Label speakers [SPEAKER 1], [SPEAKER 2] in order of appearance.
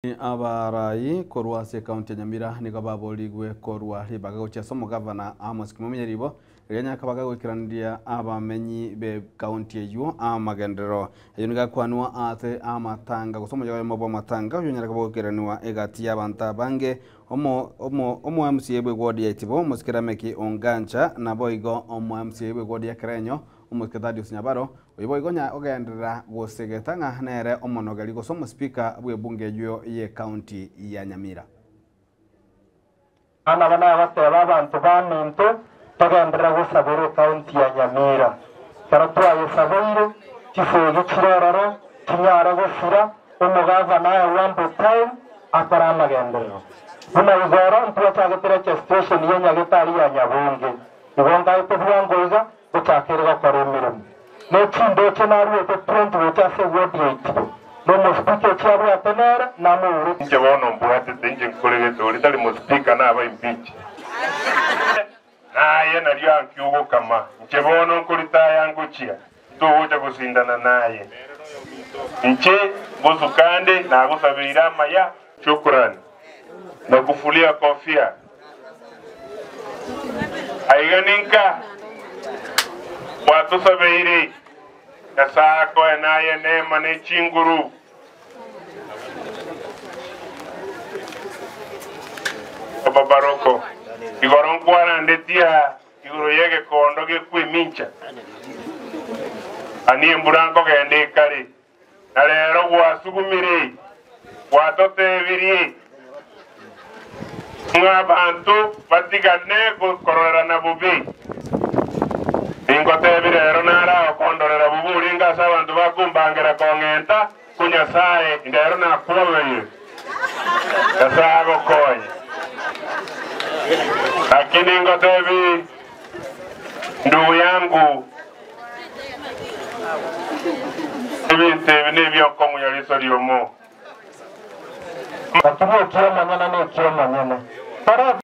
[SPEAKER 1] Abarai korwa se county Nyamira nigo baboligwe korwa ribaga gocha somo governor Amos Kimumenyeribo renya kabaga gwikirandia abamenyi be county eyo amagendero eyo niga kwanwa ate amatanga gusomo yawe mabo matanga uyo nyara kabogokiraniwa egati y'abanta bange omo MCA bwe ward ya Itibo musikirameki ongancha na boigo omo MCA bwe ward ya Kerenyo Umuskatadius Nyabaro uyibo nya ogendera gosegetanga nere omonogari gosomo speaker bwe bunge yo ye county ya Nyamira
[SPEAKER 2] ana bana batera abantu baminto bagendera gosaboro county ya Nyamira taratwa yesabiro kifogo kirororo kinyara gosira umugava naye wambo time akora amagendero buna igoro ntwa cyagetera cya station ya Nyagetari ya Nyabunge ibonga ipebwangoza utakirwa kwa mirimo no chindo chenari ete print wotase word rate no mospeaker chabwa tenera na mu nje bono mbwate tinje nkolege tori tali mospeaker na aba impeach naye nalyo ankyugo kama nje bono nkolita yangu chia tuhoja kusindana naye nje bozukande na gusabira maya shukrani na kufulia kofia aiganinka watu sabiri kasako enaye nema ne chinguru babaroko igoron kwana ndetia igoro yege kondo ge kwimincha ani mburanko gende kare narero wasugumire watotebiri ngabantu batigane korora na bubi ingotebire rero nara okondorera buburi ngasa abantu bakumbangera kongenta kunyasaye ndero nakubaye kasago koye lakini ngotebi ndugu yangu ibintu nibyo komunyaliso lyomo katubo kioma nyana ne kioma nyana para